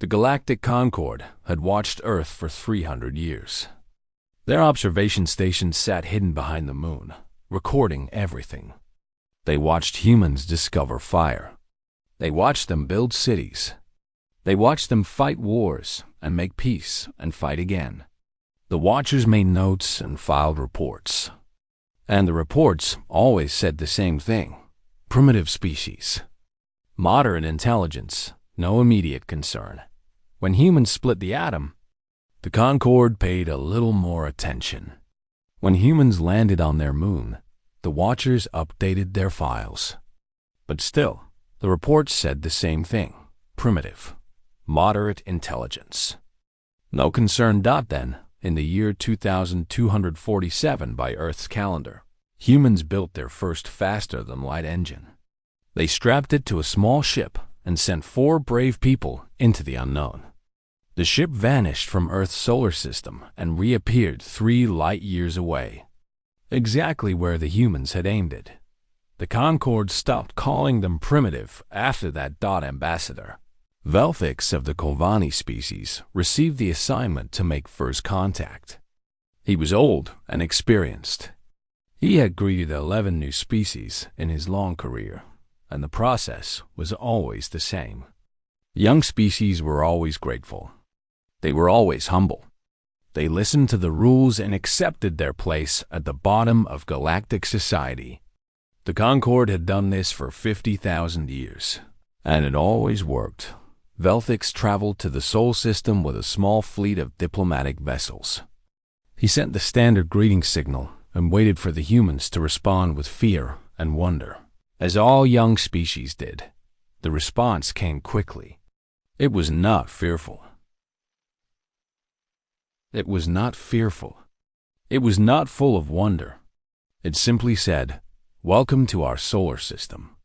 The Galactic Concorde had watched Earth for 300 years. Their observation station sat hidden behind the moon, recording everything. They watched humans discover fire. They watched them build cities. They watched them fight wars and make peace and fight again. The watchers made notes and filed reports. And the reports always said the same thing: primitive species. Moderate intelligence, no immediate concern. When humans split the atom, the Concorde paid a little more attention. When humans landed on their moon, the watchers updated their files. But still, the reports said the same thing: primitive, moderate intelligence. No concern. Then, in the year 2247 by Earth's calendar, humans built their first faster-than-light engine. They strapped it to a small ship and sent 4 brave people into the unknown. The ship vanished from Earth's solar system and reappeared 3 light-years away, exactly where the humans had aimed it. The Concorde stopped calling them primitive after that. Ambassador Velthix of the Corvani species received the assignment to make first contact. He was old and experienced. He had greeted 11 new species in his long career, and the process was always the same. Young species were always grateful. They were always humble. They listened to the rules and accepted their place at the bottom of galactic society. The Concorde had done this for 50,000 years, and it always worked. Velthix traveled to the Sol system with a small fleet of diplomatic vessels. He sent the standard greeting signal and waited for the humans to respond with fear and wonder, as all young species did. The response came quickly. It was not fearful. It was not fearful. It was not full of wonder. It simply said, "Welcome to our solar system.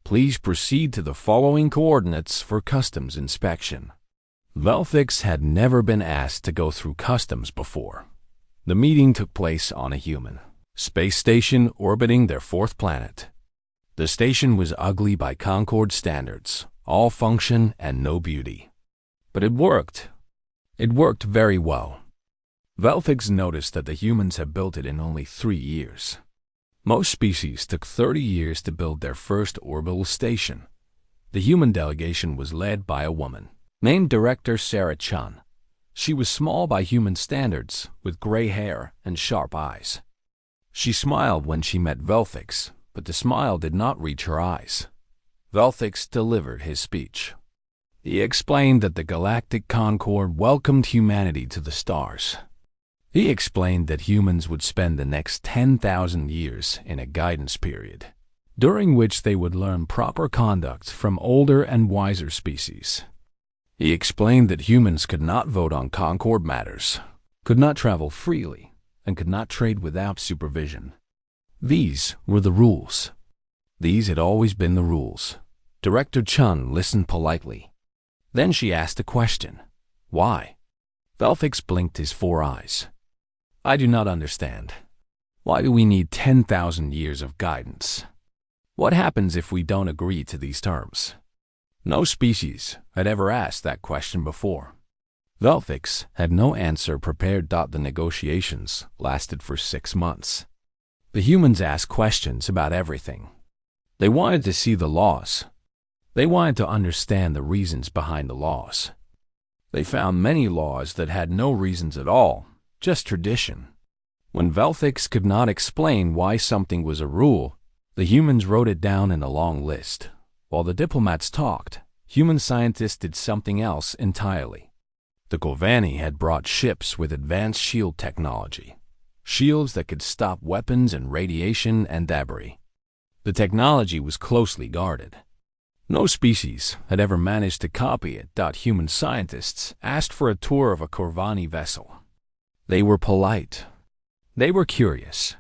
Please proceed to the following coordinates for customs inspection." Velthix had never been asked to go through customs before. The meeting took place on a human space station orbiting their 4th planet. The station was ugly by Concorde standards, all function and no beauty. But it worked. It worked very well. Velthix noticed that the humans had built it in only 3 years. Most species took 30 years to build their first orbital station. The human delegation was led by a woman named Director Sarah Chun. She was small by human standards, with gray hair and sharp eyes. She smiled when she met Velthix, but the smile did not reach her eyes. Velthix delivered his speech. He explained that the Galactic Concorde welcomed humanity to the stars. He explained that humans would spend the next 10,000 years in a guidance period, during which they would learn proper conduct from older and wiser species. He explained that humans could not vote on Concorde matters, could not travel freely, and could not trade without supervision. These were the rules. These had always been the rules. Director Chun listened politely. Then she asked a question. Why? Velthix blinked his 4 eyes. I do not understand. Why do we need 10,000 years of guidance? What happens if we don't agree to these terms? No species had ever asked that question before. Velthix had no answer prepared. The negotiations lasted for 6 months. The humans asked questions about everything. They wanted to see the laws. They wanted to understand the reasons behind the laws. They found many laws that had no reasons at all, just tradition. When Velthix could not explain why something was a rule, the humans wrote it down in a long list. While the diplomats talked, human scientists did something else entirely. The Corvani had brought ships with advanced shield technology, shields that could stop weapons and radiation and debris. The technology was closely guarded. No species had ever managed to copy it. Human scientists asked for a tour of a Corvani vessel. They were polite. They were curious.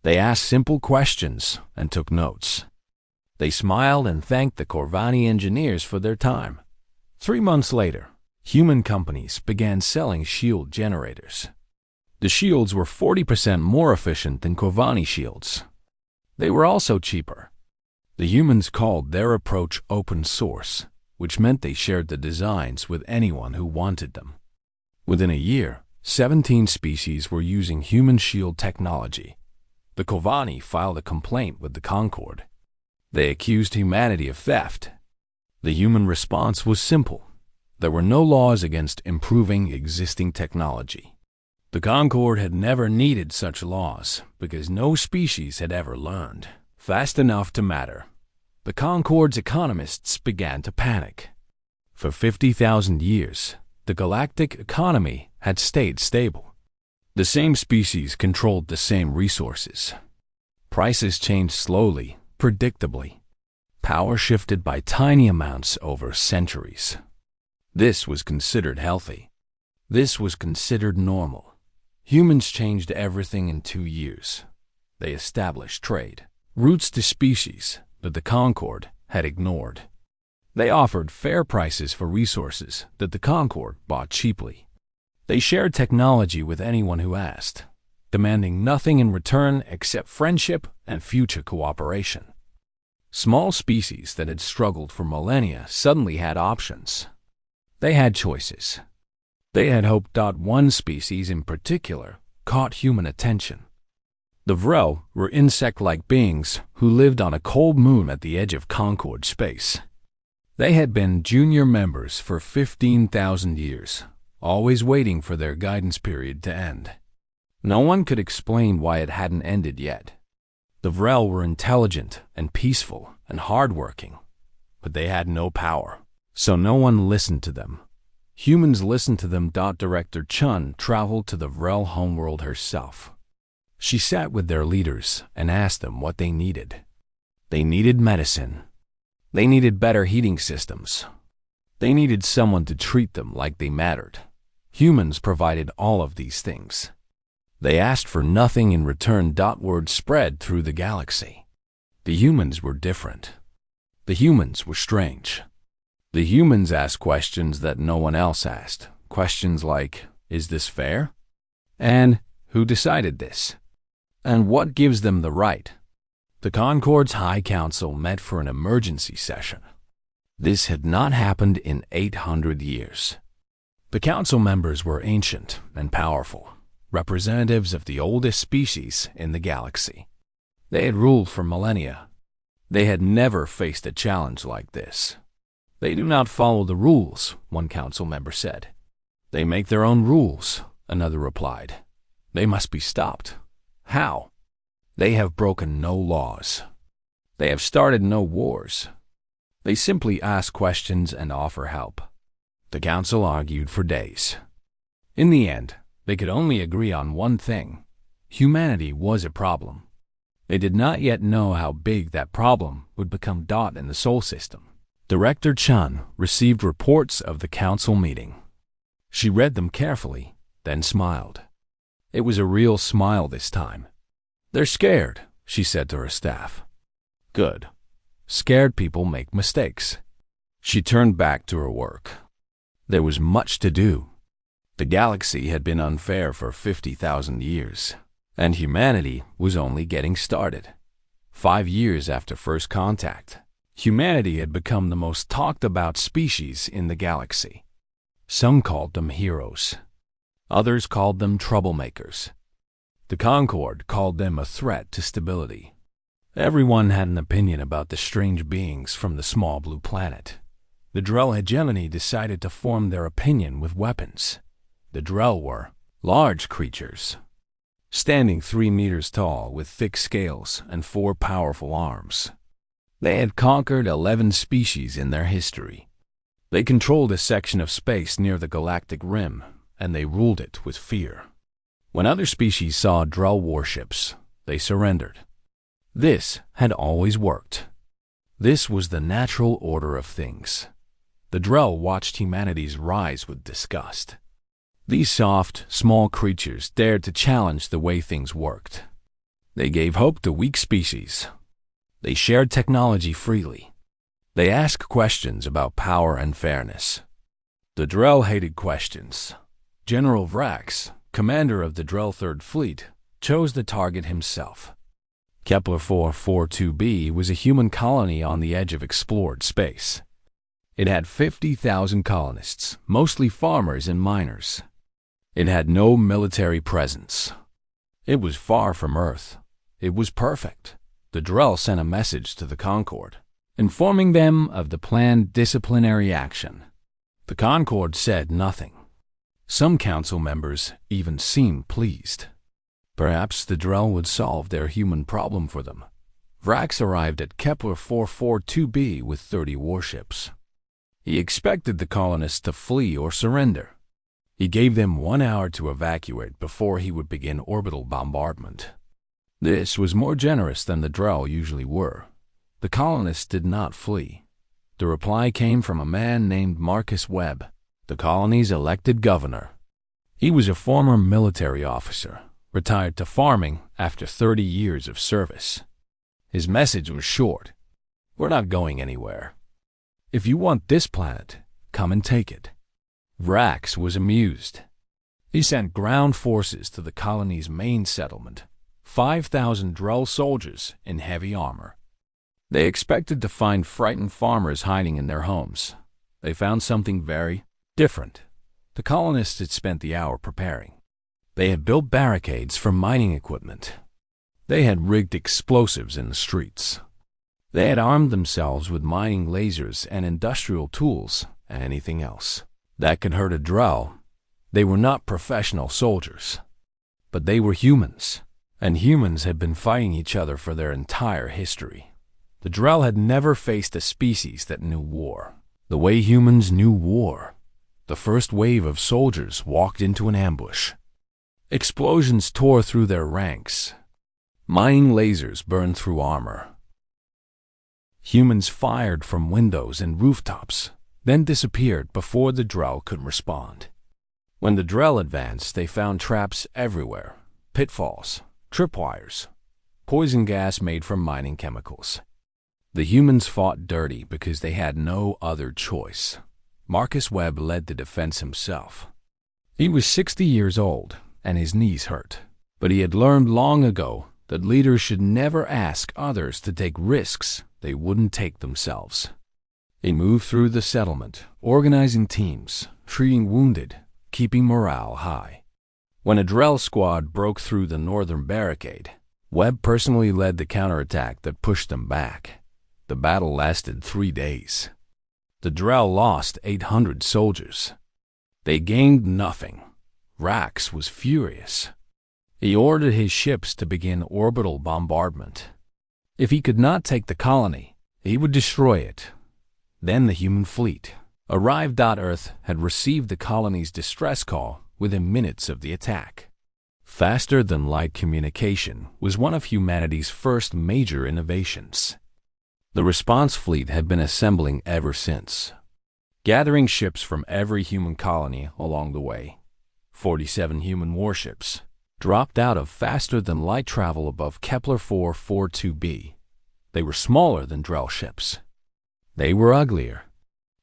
They asked simple questions and took notes. They smiled and thanked the Corvani engineers for their time. 3 months later, human companies began selling shield generators. The shields were 40% more efficient than Corvani shields. They were also cheaper. The humans called their approach open source. which meant they shared the designs with anyone who wanted them. Within a year, 17 species were using human shield technology. The Kovani filed a complaint with the Concord. They accused humanity of theft. The human response was simple. There were no laws against improving existing technology. The Concord had never needed such laws because no species had ever learned fast enough to matter. The Concord's economists began to panic. For 50,000 years, the galactic economy had stayed stable. The same species controlled the same resources. Prices changed slowly, predictably. Power shifted by tiny amounts over centuries. This was considered healthy. This was considered normal. Humans changed everything in 2 years. They established trade, routes to species that the Concord had ignored. They offered fair prices for resources that the Concord bought cheaply. They shared technology with anyone who asked, demanding nothing in return except friendship and future cooperation. Small species that had struggled for millennia suddenly had options. They had choices. They had hoped. One species in particular caught human attention. The Vrel were insect-like beings who lived on a cold moon at the edge of Concord space. They had been junior members for 15,000 years, always waiting for their guidance period to end. No one could explain why it hadn't ended yet. The Vrel were intelligent and peaceful and hardworking, but they had no power, so no one listened to them. Humans listened to them. Director Chun traveled to the Vrel homeworld herself. She sat with their leaders and asked them what they needed. They needed medicine. They needed better heating systems. They needed someone to treat them like they mattered. Humans provided all of these things. They asked for nothing in return. Word spread through the galaxy. The humans were different. The humans were strange. The humans asked questions that no one else asked. Questions like, is this fair? And who decided this? And what gives them the right? The Concord's High Council met for an emergency session. This had not happened in 800 years. The council members were ancient and powerful, representatives of the oldest species in the galaxy. They had ruled for millennia. They had never faced a challenge like this. They do not follow the rules, one council member said. They make their own rules, another replied. They must be stopped. How? They have broken no laws. They have started no wars. They simply ask questions and offer help. The council argued for days. In the end, they could only agree on one thing. Humanity was a problem. They did not yet know how big that problem would become. In the Sol system, Director Chun received reports of the council meeting. She read them carefully, then smiled. It was a real smile this time. They're scared, she said to her staff. Good. Scared people make mistakes. She turned back to her work. There was much to do. The galaxy had been unfair for 50,000 years, and humanity was only getting started. 5 years after first contact, humanity had become the most talked about species in the galaxy. Some called them heroes. Others called them troublemakers. The Concord called them a threat to stability. Everyone had an opinion about the strange beings from the small blue planet. The Drell hegemony decided to form their opinion with weapons. The Drell were large creatures, standing 3 meters tall with thick scales and 4 powerful arms. They had conquered 11 species in their history. They controlled a section of space near the galactic rim, and they ruled it with fear. When other species saw Drell warships, they surrendered. This had always worked. This was the natural order of things. The Drell watched humanity's rise with disgust. These soft, small creatures dared to challenge the way things worked. They gave hope to weak species. They shared technology freely. They asked questions about power and fairness. The Drell hated questions. General Vrax, commander of the Drell Third Fleet, chose the target himself. Kepler 442b was a human colony on the edge of explored space. It had 50,000 colonists, mostly farmers and miners. It had no military presence. It was far from Earth. It was perfect. The Drell sent a message to the Concord, informing them of the planned disciplinary action. The Concord said nothing. Some council members even seemed pleased. Perhaps the Drell would solve their human problem for them. Vrax arrived at Kepler 442b with 30 warships. He expected the colonists to flee or surrender. He gave them 1 hour to evacuate before he would begin orbital bombardment. This was more generous than the Drell usually were. The colonists did not flee. The reply came from a man named Marcus Webb, the colony's elected governor. He was a former military officer, retired to farming after 30 years of service. His message was short. We're not going anywhere. If you want this planet, come and take it. Vrax was amused. He sent ground forces to the colony's main settlement, 5,000 Drell soldiers in heavy armor. They expected to find frightened farmers hiding in their homes. They found something very different. The colonists had spent the hour preparing. They had built barricades for mining equipment. They had rigged explosives in the streets. They had armed themselves with mining lasers and industrial tools and anything else that could hurt a Drell. They were not professional soldiers, but they were humans, and humans had been fighting each other for their entire history. The Drell had never faced a species that knew war, the way humans knew war. The first wave of soldiers walked into an ambush. Explosions tore through their ranks. Mining lasers burned through armor. Humans fired from windows and rooftops, then disappeared before the Drell could respond. When the Drell advanced, they found traps everywhere, pitfalls, tripwires, poison gas made from mining chemicals. The humans fought dirty because they had no other choice. Marcus Webb led the defense himself. He was 60 years old, and his knees hurt. But he had learned long ago that leaders should never ask others to take risks they wouldn't take themselves. He moved through the settlement, organizing teams, treating wounded, keeping morale high. When a Drell squad broke through the northern barricade, Webb personally led the counterattack that pushed them back. The battle lasted 3 days. The Drell lost 800 soldiers. They gained nothing. Vrax was furious. He ordered his ships to begin orbital bombardment. If he could not take the colony, he would destroy it. Then the human fleet arrived. Earth had received the colony's distress call within minutes of the attack. Faster-than-light communication was one of humanity's first major innovations. The response fleet had been assembling ever since, gathering ships from every human colony along the way. 47 human warships dropped out of faster-than-light travel above Kepler 442b. They were smaller than Drell ships. They were uglier,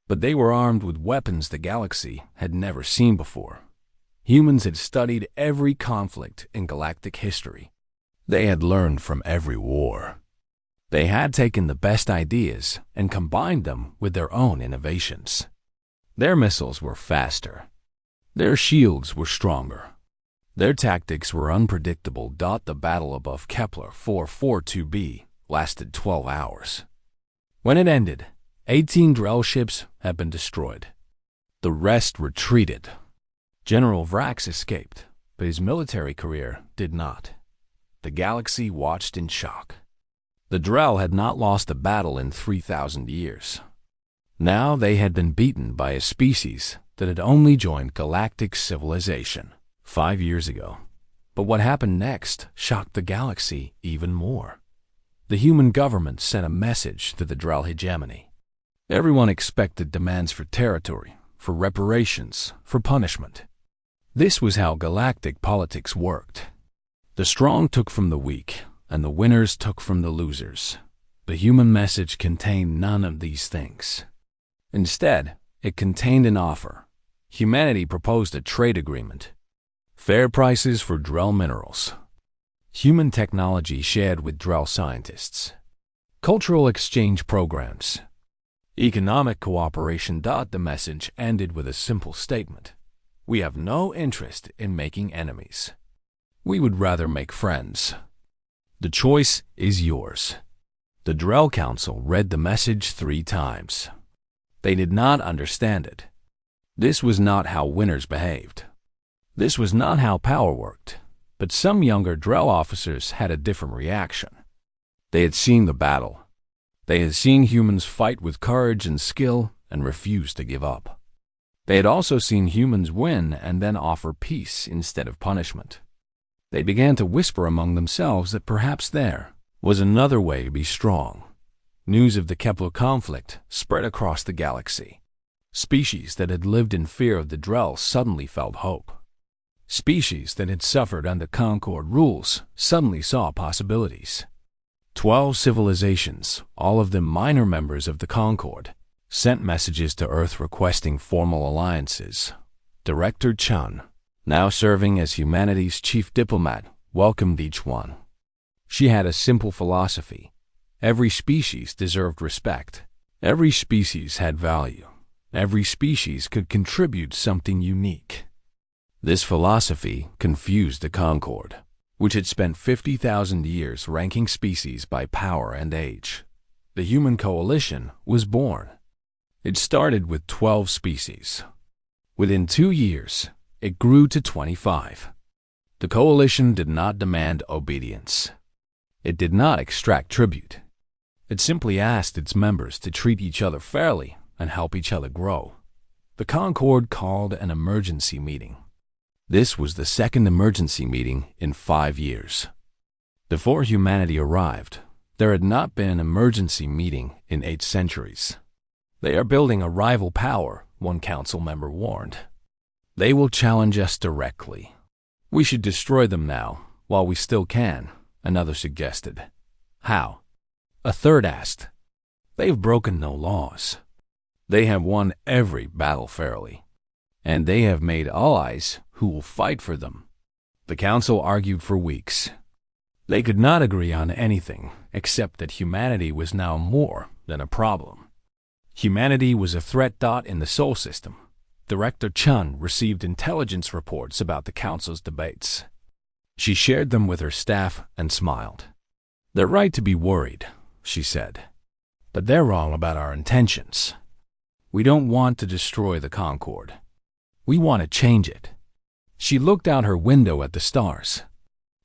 but they were armed with weapons the galaxy had never seen before. Humans had studied every conflict in galactic history. They had learned from every war. They had taken the best ideas and combined them with their own innovations. Their missiles were faster. Their shields were stronger. Their tactics were unpredictable. The battle above Kepler 442b lasted 12 hours. When it ended, 18 Drell ships had been destroyed. The rest retreated. General Vrax escaped, but his military career did not. The galaxy watched in shock. The Drell had not lost a battle in 3,000 years. Now they had been beaten by a species that had only joined galactic civilization 5 years ago. But what happened next shocked the galaxy even more. The human government sent a message to the Drell hegemony. Everyone expected demands for territory, for reparations, for punishment. This was how galactic politics worked. The strong took from the weak, and the winners took from the losers. The human message contained none of these things. Instead, it contained an offer. Humanity proposed a trade agreement. Fair prices for Drell minerals. Human technology shared with Drell scientists. Cultural exchange programs. Economic cooperation. The message ended with a simple statement. We have no interest in making enemies. We would rather make friends. The choice is yours. The Drell Council read the message 3 times. They did not understand it. This was not how winners behaved. This was not how power worked. But some younger Drell officers had a different reaction. They had seen the battle. They had seen humans fight with courage and skill and refuse to give up. They had also seen humans win and then offer peace instead of punishment. They began to whisper among themselves that perhaps there was another way to be strong. News of the Kepler conflict spread across the galaxy. Species that had lived in fear of the Drell suddenly felt hope. Species that had suffered under Concord rules suddenly saw possibilities. 12 civilizations, all of them minor members of the Concord, sent messages to Earth requesting formal alliances. Director Chun, now serving as humanity's chief diplomat, welcomed each one. She had a simple philosophy. Every species deserved respect. Every species had value. Every species could contribute something unique. This philosophy confused the Concord, which had spent 50,000 years ranking species by power and age. The Human Coalition was born. It started with 12 species. Within 2 years, it grew to 25. The coalition did not demand obedience. It did not extract tribute. It simply asked its members to treat each other fairly and help each other grow. The Concord called an emergency meeting. This was the second emergency meeting in 5 years. Before humanity arrived, there had not been an emergency meeting in 8 centuries. They are building a rival power, one council member warned. They will challenge us directly. We should destroy them now, while we still can, another suggested. How? A third asked. They've broken no laws. They have won every battle fairly. And they have made allies who will fight for them. The council argued for weeks. They could not agree on anything except that humanity was now more than a problem. Humanity was a threat. In the Sol system, Director Chun received intelligence reports about the council's debates. She shared them with her staff and smiled. They're right to be worried, she said. But they're wrong about our intentions. We don't want to destroy the Concord. We want to change it. She looked out her window at the stars.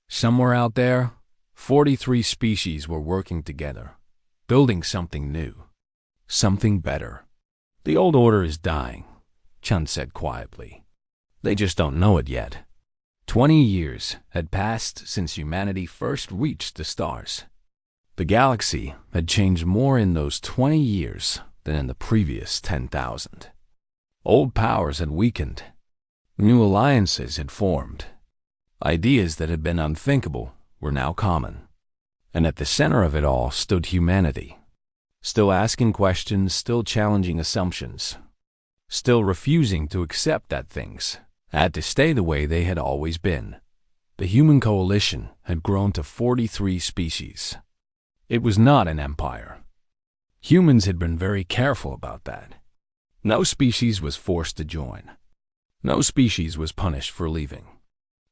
Somewhere out there, 43 species were working together, building something new, something better. The old order is dying, Chun said quietly. They just don't know it yet. 20 years had passed since humanity first reached the stars. The galaxy had changed more in those 20 years than in the previous 10,000. Old powers had weakened. New alliances had formed. Ideas that had been unthinkable were now common. And at the center of it all stood humanity, still asking questions, still challenging assumptions, still refusing to accept that things had to stay the way they had always been. The Human Coalition had grown to 43 species. It was not an empire. Humans had been very careful about that. No species was forced to join. No species was punished for leaving.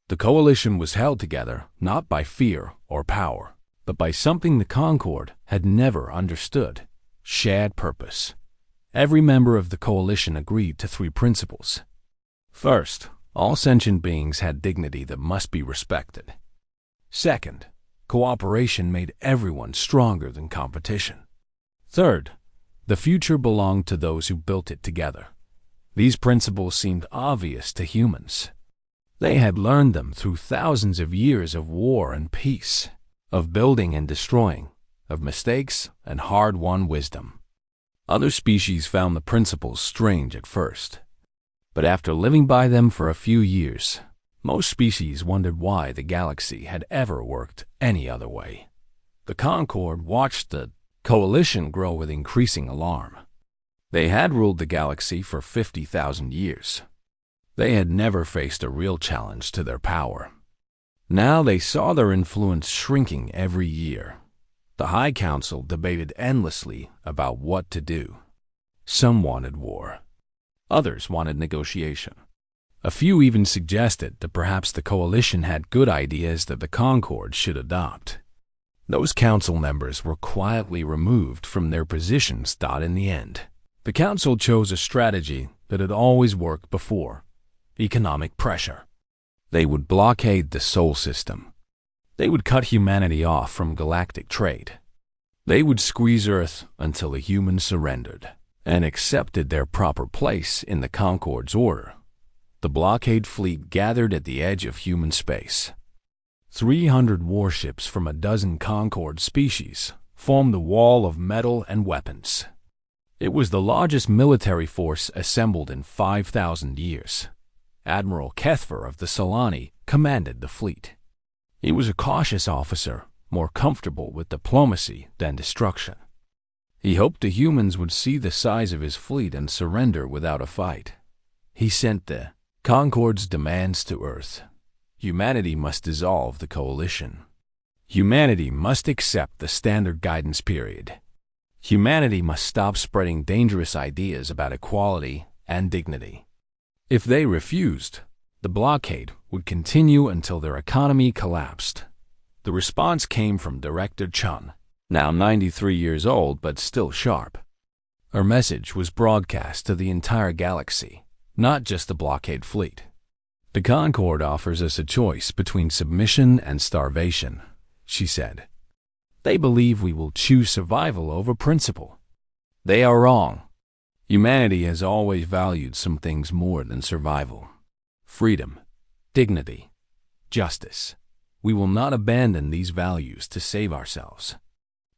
The coalition was held together not by fear or power, but by something the Concord had never understood: shared purpose. Every member of the coalition agreed to 3 principles. First, all sentient beings had dignity that must be respected. Second, cooperation made everyone stronger than competition. Third, the future belonged to those who built it together. These principles seemed obvious to humans. They had learned them through thousands of years of war and peace, of building and destroying, of mistakes and hard-won wisdom. Other species found the principles strange at first, but after living by them for a few years, most species wondered why the galaxy had ever worked any other way. The Concord watched the coalition grow with increasing alarm. They had ruled the galaxy for 50,000 years. They had never faced a real challenge to their power. Now they saw their influence shrinking every year. The High Council debated endlessly about what to do. Some wanted war. Others wanted negotiation. A few even suggested that perhaps the coalition had good ideas that the Concord should adopt. Those council members were quietly removed from their positions. In the end, the council chose a strategy that had always worked before: economic pressure. They would blockade the Sol system. They would cut humanity off from galactic trade. They would squeeze Earth until the humans surrendered and accepted their proper place in the Concord's order. The blockade fleet gathered at the edge of human space. 300 warships from a dozen Concord species formed the wall of metal and weapons. It was the largest military force assembled in 5,000 years. Admiral Kethver of the Solani commanded the fleet. He was a cautious officer, more comfortable with diplomacy than destruction. He hoped the humans would see the size of his fleet and surrender without a fight. He sent the Concord's demands to Earth. Humanity must dissolve the coalition. Humanity must accept the standard guidance period. Humanity must stop spreading dangerous ideas about equality and dignity. If they refused, the blockade would continue until their economy collapsed. The response came from Director Chun, now 93 years old but still sharp. Her message was broadcast to the entire galaxy, not just the blockade fleet. The Concord offers us a choice between submission and starvation, she said. They believe we will choose survival over principle. They are wrong. Humanity has always valued some things more than survival: freedom, dignity, justice. We will not abandon these values to save ourselves.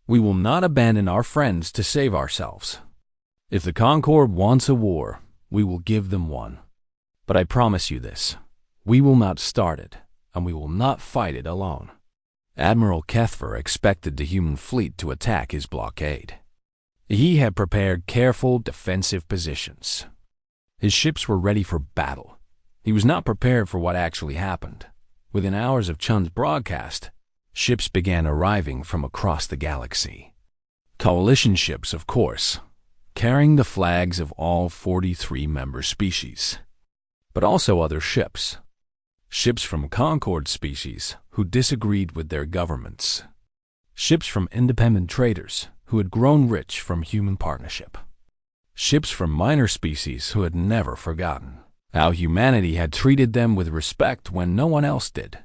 We will not abandon our friends to save ourselves. If the Concord wants a war, we will give them one. But I promise you this: we will not start it, and we will not fight it alone. Admiral Kethver expected the human fleet to attack his blockade. He had prepared careful defensive positions. His ships were ready for battle. He was not prepared for what actually happened. Within hours of Chun's broadcast, ships began arriving from across the galaxy. Coalition ships, of course, carrying the flags of all 43 member species, but also other ships. Ships from Concord species who disagreed with their governments. Ships from independent traders who had grown rich from human partnership. Ships from minor species who had never forgotten how humanity had treated them with respect when no one else did.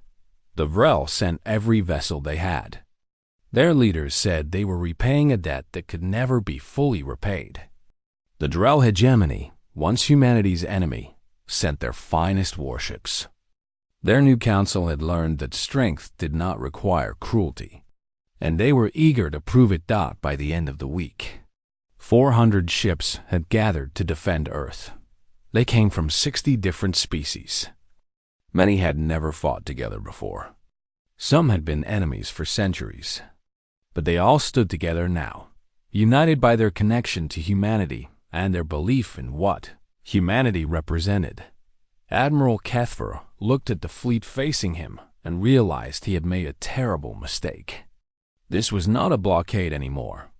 The Vrel sent every vessel they had. Their leaders said they were repaying a debt that could never be fully repaid. The Drell hegemony, once humanity's enemy, sent their finest warships. Their new council had learned that strength did not require cruelty, and they were eager to prove it. By the end of the week, 400 ships had gathered to defend Earth. They came from 60 different species. Many had never fought together before. Some had been enemies for centuries. But they all stood together now, united by their connection to humanity and their belief in what humanity represented. Admiral Kethver looked at the fleet facing him and realized he had made a terrible mistake. This was not a blockade anymore.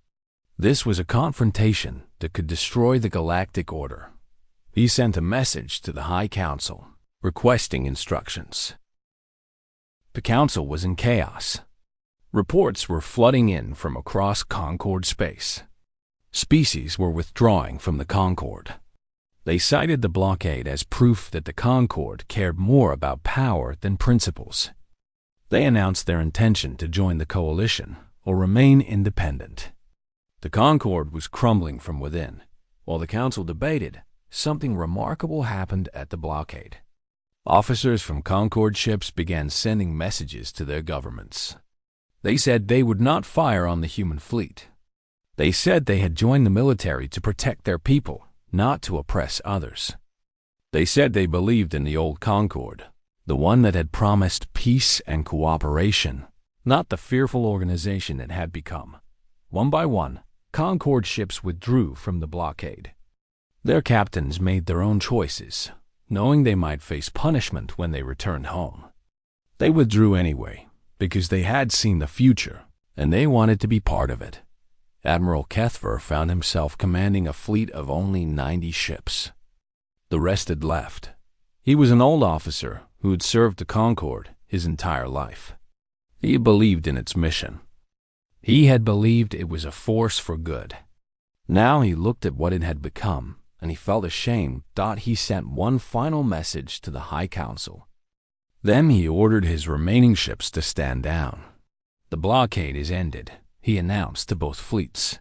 This was a confrontation that could destroy the galactic order. He sent a message to the High Council, requesting instructions. The council was in chaos. Reports were flooding in from across Concord space. Species were withdrawing from the Concord. They cited the blockade as proof that the Concord cared more about power than principles. They announced their intention to join the coalition or remain independent. The Concord was crumbling from within. While the council debated, something remarkable happened at the blockade. Officers from Concord ships began sending messages to their governments. They said they would not fire on the human fleet. They said they had joined the military to protect their people, not to oppress others. They said they believed in the old Concord, the one that had promised peace and cooperation, not the fearful organization it had become. One by one, Concord ships withdrew from the blockade. Their captains made their own choices, knowing they might face punishment when they returned home. They withdrew anyway, because they had seen the future, and they wanted to be part of it. Admiral Kethver found himself commanding a fleet of only 90 ships. The rest had left. He was an old officer who had served the Concorde his entire life. He believed in its mission. He had believed it was a force for good. Now he looked at what it had become, and he felt ashamed. He sent one final message to the High Council. Then he ordered his remaining ships to stand down. "The blockade is ended," he announced to both fleets.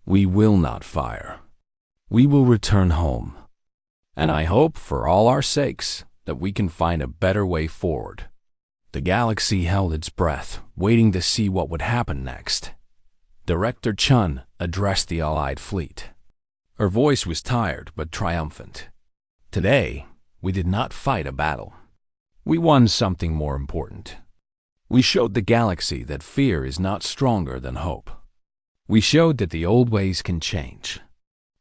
"We will not fire. We will return home. And I hope, for all our sakes, that we can find a better way forward." The galaxy held its breath, waiting to see what would happen next. Director Chun addressed the Allied fleet. Her voice was tired but triumphant. "Today, we did not fight a battle. We won something more important. We showed the galaxy that fear is not stronger than hope. We showed that the old ways can change.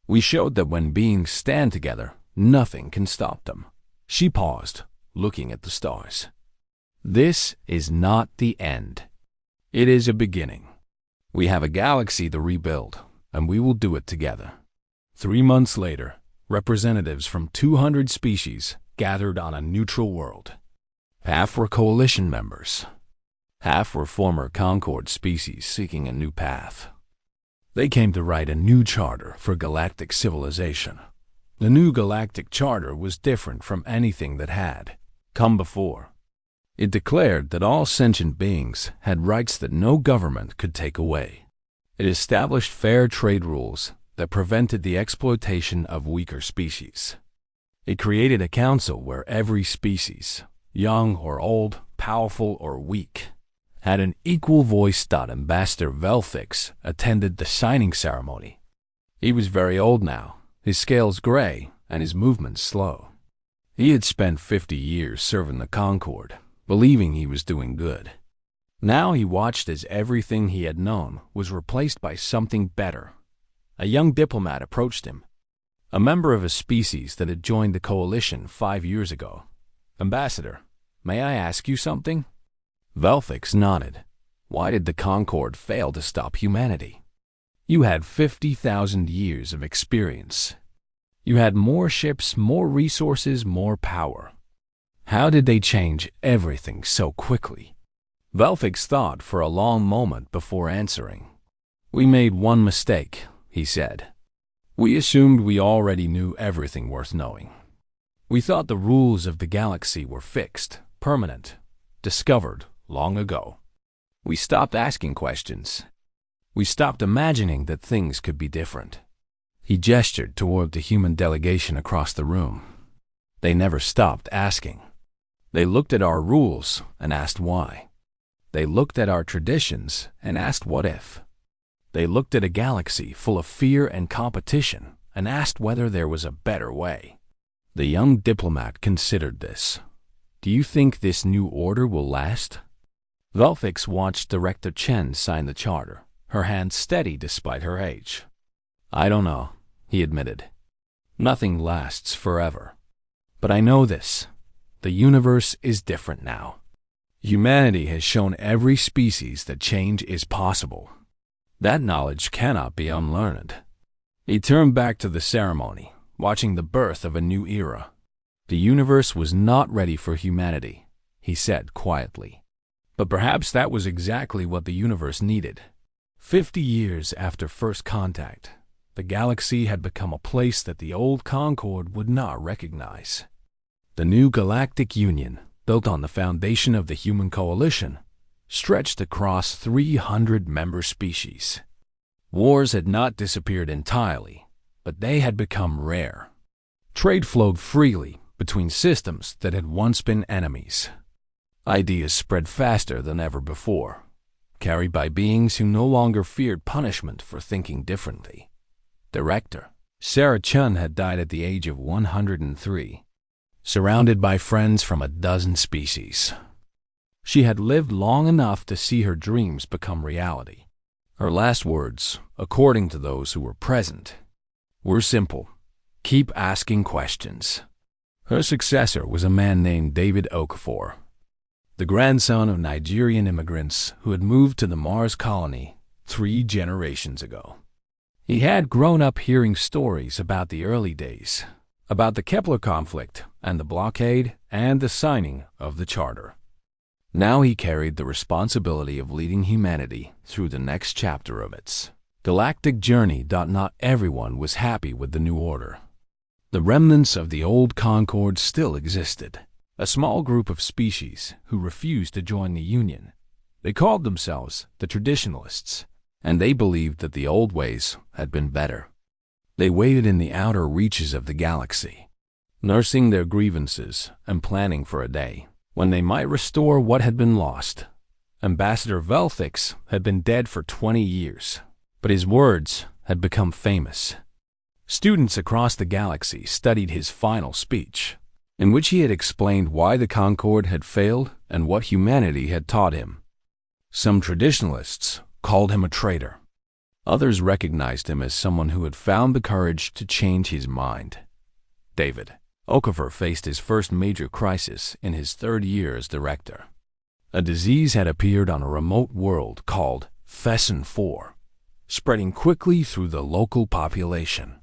We showed that when beings stand together, nothing can stop them." She paused, looking at the stars. "This is not the end. It is a beginning. We have a galaxy to rebuild, and we will do it together." 3 months later, representatives from 200 species gathered on a neutral world. Half were coalition members. Half were former Concorde species seeking a new path. They came to write a new charter for galactic civilization. The new galactic charter was different from anything that had come before. It declared that all sentient beings had rights that no government could take away. It established fair trade rules that prevented the exploitation of weaker species. It created a council where every species, young or old, powerful or weak, had an equal voice. Ambassador Velfix attended the signing ceremony. He was very old now, his scales gray and his movements slow. He had spent 50 years serving the Concorde, believing he was doing good. Now he watched as everything he had known was replaced by something better. A young diplomat approached him, a member of a species that had joined the coalition 5 years ago. "Ambassador, may I ask you something?" Velfix nodded. "Why did the Concorde fail to stop humanity? You had 50,000 years of experience. You had more ships, more resources, more power. How did they change everything so quickly?" Velfix thought for a long moment before answering. "We made one mistake," he said. "We assumed we already knew everything worth knowing. We thought the rules of the galaxy were fixed, permanent, discovered long ago. We stopped asking questions. We stopped imagining that things could be different." He gestured toward the human delegation across the room. "They never stopped asking. They looked at our rules and asked why. They looked at our traditions and asked what if. They looked at a galaxy full of fear and competition and asked whether there was a better way." The young diplomat considered this. "Do you think this new order will last?" Velfix watched Director Chen sign the charter, her hand steady despite her age. "I don't know," he admitted. "Nothing lasts forever. But I know this. The universe is different now. Humanity has shown every species that change is possible. That knowledge cannot be unlearned." He turned back to the ceremony, watching the birth of a new era. "The universe was not ready for humanity," he said quietly. "But perhaps that was exactly what the universe needed." 50 years after first contact, the galaxy had become a place that the old Concorde would not recognize. The new Galactic Union, built on the foundation of the human coalition, stretched across 300 member species. Wars had not disappeared entirely, but they had become rare. Trade flowed freely between systems that had once been enemies. Ideas spread faster than ever before, carried by beings who no longer feared punishment for thinking differently. Director Sarah Chun had died at the age of 103, surrounded by friends from a dozen species. She had lived long enough to see her dreams become reality. Her last words, according to those who were present, were simple: keep asking questions. Her successor was a man named David Okafor, the grandson of Nigerian immigrants who had moved to the Mars colony 3 generations ago. He had grown up hearing stories about the early days, about the Kepler conflict and the blockade and the signing of the Charter. Now he carried the responsibility of leading humanity through the next chapter of its galactic journey. Not everyone was happy with the new order. The remnants of the old Concord still existed, a small group of species who refused to join the Union. They called themselves the Traditionalists, and they believed that the old ways had been better. They waited in the outer reaches of the galaxy, nursing their grievances and planning for a day when they might restore what had been lost. Ambassador Velthix had been dead for 20 years, but his words had become famous. Students across the galaxy studied his final speech, in which he had explained why the Concord had failed and what humanity had taught him. Some traditionalists called him a traitor. Others recognized him as someone who had found the courage to change his mind. David Okafor faced his first major crisis in his 3rd year as director. A disease had appeared on a remote world called Thesson 4, spreading quickly through the local population.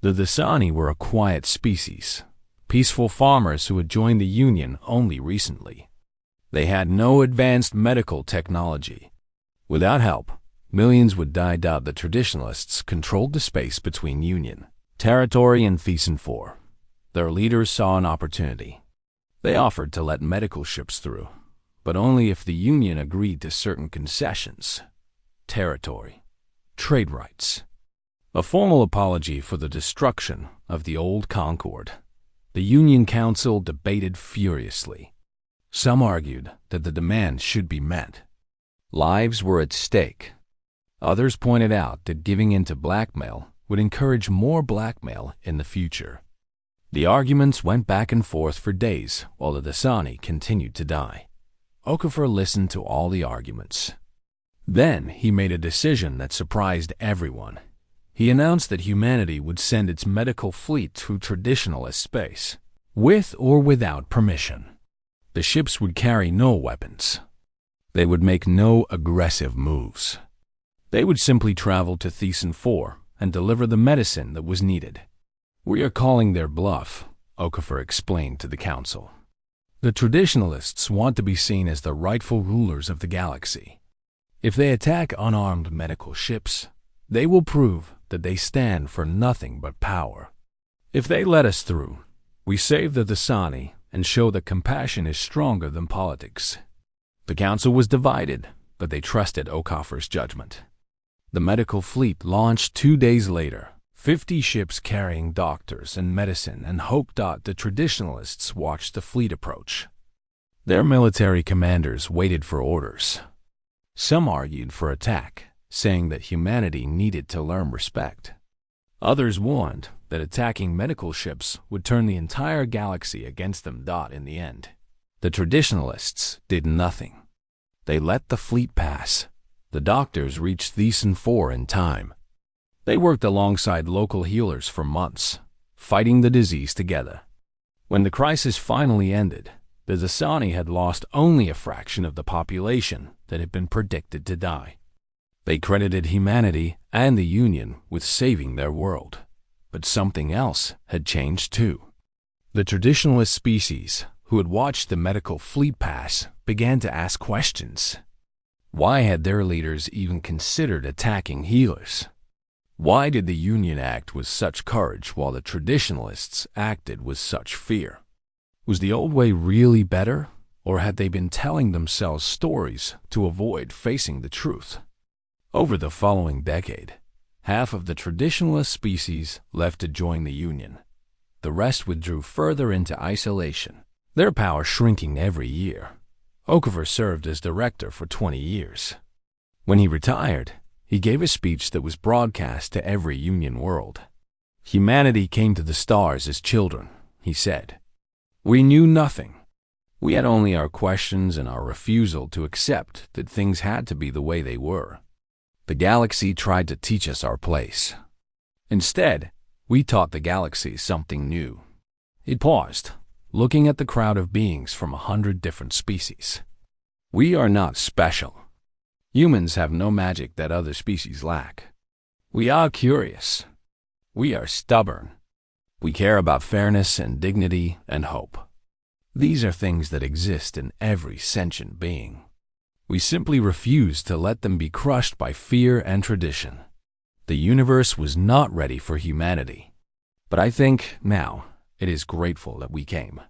The Thessani were a quiet species, peaceful farmers who had joined the Union only recently. They had no advanced medical technology. Without help, millions would die. The Traditionalists controlled the space between Union territory and Thesson 4. Their leaders saw an opportunity. They offered to let medical ships through, but only if the Union agreed to certain concessions: territory, trade rights, a formal apology for the destruction of the old Concord. The Union Council debated furiously. Some argued that the demands should be met. Lives were at stake. Others pointed out that giving in to blackmail would encourage more blackmail in the future. The arguments went back and forth for days while the Thessani continued to die. Okafor listened to all the arguments. Then he made a decision that surprised everyone. He announced that humanity would send its medical fleet through traditionalist space, with or without permission. The ships would carry no weapons. They would make no aggressive moves. They would simply travel to Thesson 4 and deliver the medicine that was needed. "We are calling their bluff," Okafor explained to the council. "The Traditionalists want to be seen as the rightful rulers of the galaxy. If they attack unarmed medical ships, they will prove that they stand for nothing but power. If they let us through, we save the Thessani and show that compassion is stronger than politics." The council was divided, but they trusted Okafor's judgment. The medical fleet launched 2 days later, 50 ships carrying doctors and medicine, and hope. The Traditionalists watched the fleet approach. Their military commanders waited for orders. Some argued for attack, saying that humanity needed to learn respect. Others warned that attacking medical ships would turn the entire galaxy against them. In the end, the Traditionalists did nothing. They let the fleet pass. The doctors reached Thesson 4 in time. They worked alongside local healers for months, fighting the disease together. When the crisis finally ended, the Thessani had lost only a fraction of the population that had been predicted to die. They credited humanity and the Union with saving their world. But something else had changed too. The traditionalist species, who had watched the medical fleet pass, began to ask questions. Why had their leaders even considered attacking healers? Why did the Union act with such courage while the traditionalists acted with such fear? Was the old way really better, or had they been telling themselves stories to avoid facing the truth? Over the following decade, half of the traditionalist species left to join the Union. The rest withdrew further into isolation, their power shrinking every year. Okafor served as director for 20 years. When he retired, he gave a speech that was broadcast to every Union world. Humanity came to the stars as children, he said. We knew nothing. We had only our questions and our refusal to accept that things had to be the way they were. The galaxy tried to teach us our place. Instead, we taught the galaxy something new. He paused, looking at the crowd of beings from 100 different species. We are not special. Humans have no magic that other species lack. We are curious. We are stubborn. We care about fairness and dignity and hope. These are things that exist in every sentient being. We simply refuse to let them be crushed by fear and tradition. The universe was not ready for humanity. But I think now it is grateful that we came.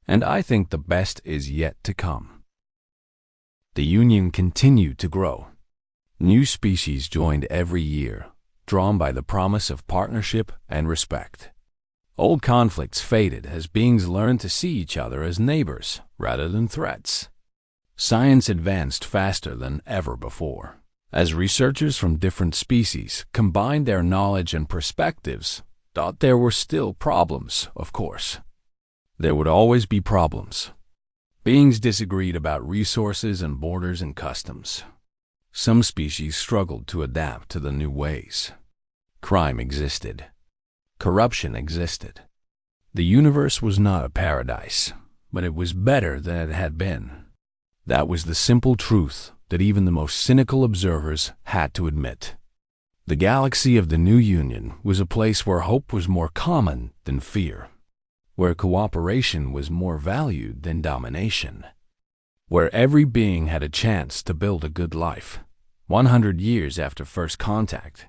And I think the best is yet to come. The union continued to grow. New species joined every year, drawn by the promise of partnership and respect. Old conflicts faded as beings learned to see each other as neighbors rather than threats. Science advanced faster than ever before. As researchers from different species combined their knowledge and perspectives, thought there were still problems, of course. There would always be problems. Beings disagreed about resources and borders and customs. Some species struggled to adapt to the new ways. Crime existed. Corruption existed. The universe was not a paradise, but it was better than it had been. That was the simple truth that even the most cynical observers had to admit. The galaxy of the new union was a place where hope was more common than fear, where cooperation was more valued than domination, where every being had a chance to build a good life. 100 years after first contact,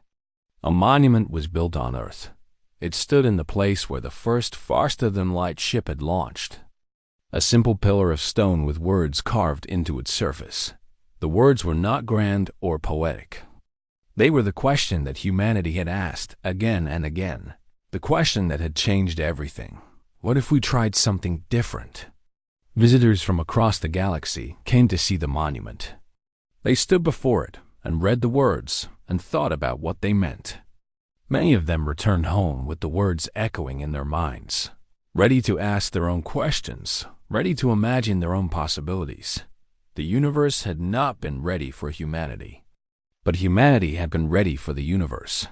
a monument was built on Earth. It stood in the place where the first faster-than-light ship had launched. A simple pillar of stone with words carved into its surface. The words were not grand or poetic. They were the question that humanity had asked again and again. The question that had changed everything. What if we tried something different? Visitors from across the galaxy came to see the monument. They stood before it and read the words and thought about what they meant. Many of them returned home with the words echoing in their minds, ready to ask their own questions, ready to imagine their own possibilities. The universe had not been ready for humanity, but humanity had been ready for the universe.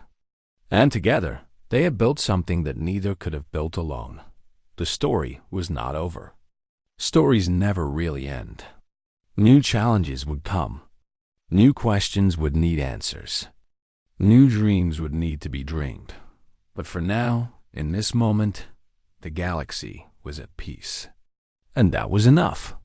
And together, they had built something that neither could have built alone. The story was not over. Stories never really end. New challenges would come. New questions would need answers. New dreams would need to be dreamed. But for now, in this moment, the galaxy was at peace. And that was enough.